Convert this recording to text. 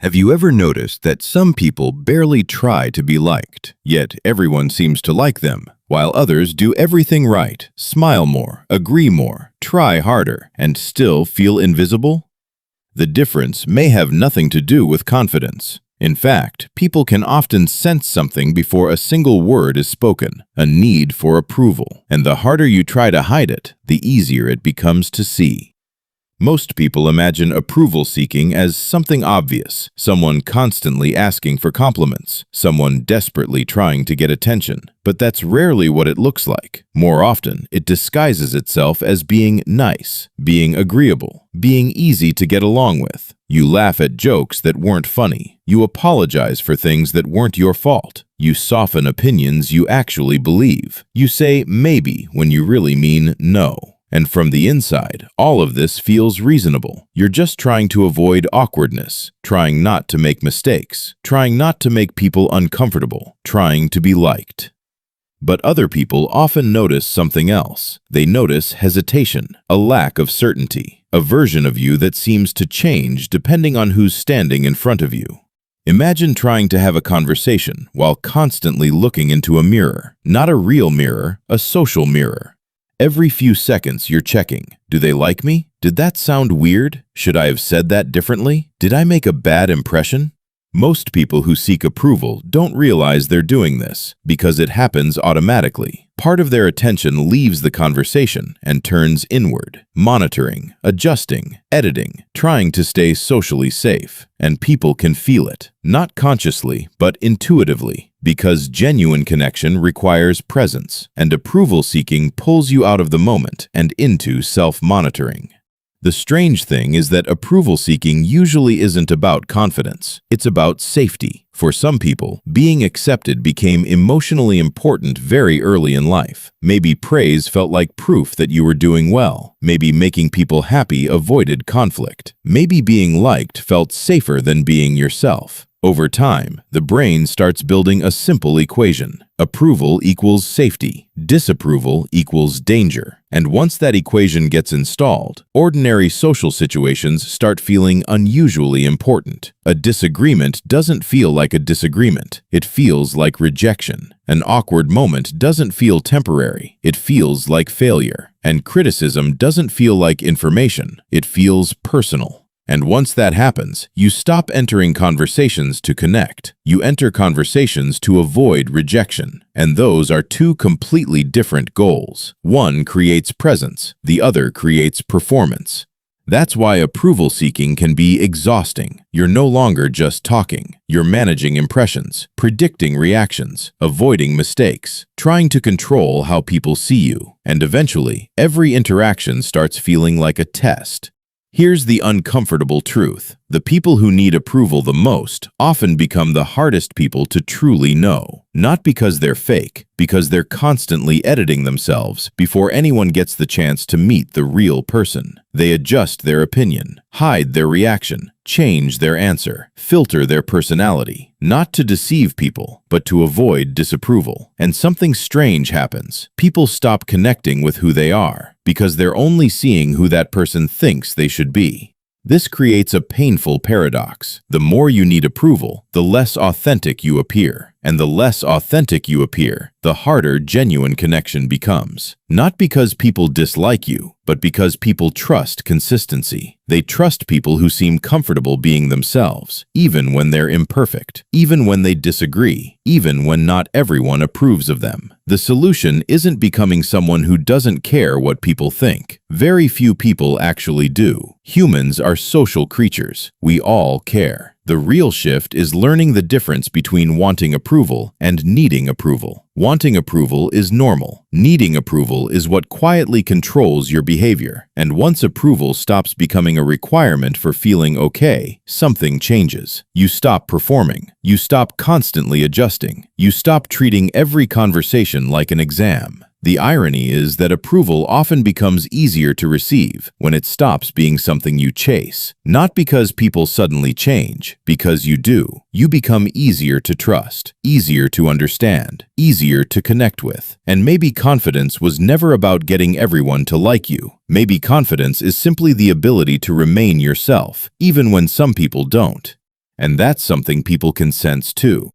Have you ever noticed that some people barely try to be liked, yet everyone seems to like them, while others do everything right, smile more, agree more, try harder, and still feel invisible? The difference may have nothing to do with confidence. In fact, people can often sense something before a single word is spoken, a need for approval, and the harder you try to hide it, the easier it becomes to see. Most people imagine approval seeking as something obvious, someone constantly asking for compliments, someone desperately trying to get attention. But that's rarely what it looks like. More often, it disguises itself as being nice, being agreeable, being easy to get along with. You laugh at jokes that weren't funny. You apologize for things that weren't your fault. You soften opinions you actually believe. You say maybe when you really mean no. And from the inside, all of this feels reasonable. You're just trying to avoid awkwardness, trying not to make mistakes, trying not to make people uncomfortable, trying to be liked. But other people often notice something else. They notice hesitation, a lack of certainty, a version of you that seems to change depending on who's standing in front of you. Imagine trying to have a conversation while constantly looking into a mirror, not a real mirror, a social mirror. Every few seconds you're checking. Do they like me? Did that sound weird? Should I have said that differently? Did I make a bad impression? Most people who seek approval don't realize they're doing this because it happens automatically. Part of their attention leaves the conversation and turns inward, monitoring, adjusting, editing, trying to stay socially safe. And people can feel it, not consciously, but intuitively, because genuine connection requires presence, and approval seeking pulls you out of the moment and into self-monitoring. The strange thing is that approval seeking usually isn't about confidence. It's about safety. For some people, being accepted became emotionally important very early in life. Maybe praise felt like proof that you were doing well. Maybe making people happy avoided conflict. Maybe being liked felt safer than being yourself. Over time, the brain starts building a simple equation. Approval equals safety. Disapproval equals danger. And once that equation gets installed, ordinary social situations start feeling unusually important. A disagreement doesn't feel like a disagreement. It feels like rejection. An awkward moment doesn't feel temporary. It feels like failure. And criticism doesn't feel like information. It feels personal. And once that happens, you stop entering conversations to connect. You enter conversations to avoid rejection. And those are two completely different goals. One creates presence, the other creates performance. That's why approval seeking can be exhausting. You're no longer just talking. You're managing impressions, predicting reactions, avoiding mistakes, trying to control how people see you. And eventually, every interaction starts feeling like a test. Here's the uncomfortable truth. The people who need approval the most often become the hardest people to truly know. Not because they're fake, because they're constantly editing themselves before anyone gets the chance to meet the real person. They adjust their opinion, hide their reaction, change their answer, filter their personality, not to deceive people, but to avoid disapproval. And something strange happens. People stop connecting with who they are, because they're only seeing who that person thinks they should be. This creates a painful paradox. The more you need approval, the less authentic you appear. And the less authentic you appear, the harder genuine connection becomes. Not because people dislike you, but because people trust consistency. They trust people who seem comfortable being themselves, even when they're imperfect, even when they disagree, even when not everyone approves of them. The solution isn't becoming someone who doesn't care what people think. Very few people actually do. Humans are social creatures. We all care. The real shift is learning the difference between wanting approval and needing approval. Wanting approval is normal. Needing approval is what quietly controls your behavior. And once approval stops becoming a requirement for feeling okay, something changes. You stop performing. You stop constantly adjusting. You stop treating every conversation like an exam. The irony is that approval often becomes easier to receive when it stops being something you chase. Not because people suddenly change, because you do. You become easier to trust, easier to understand, easier to connect with. And maybe confidence was never about getting everyone to like you. Maybe confidence is simply the ability to remain yourself, even when some people don't. And that's something people can sense too.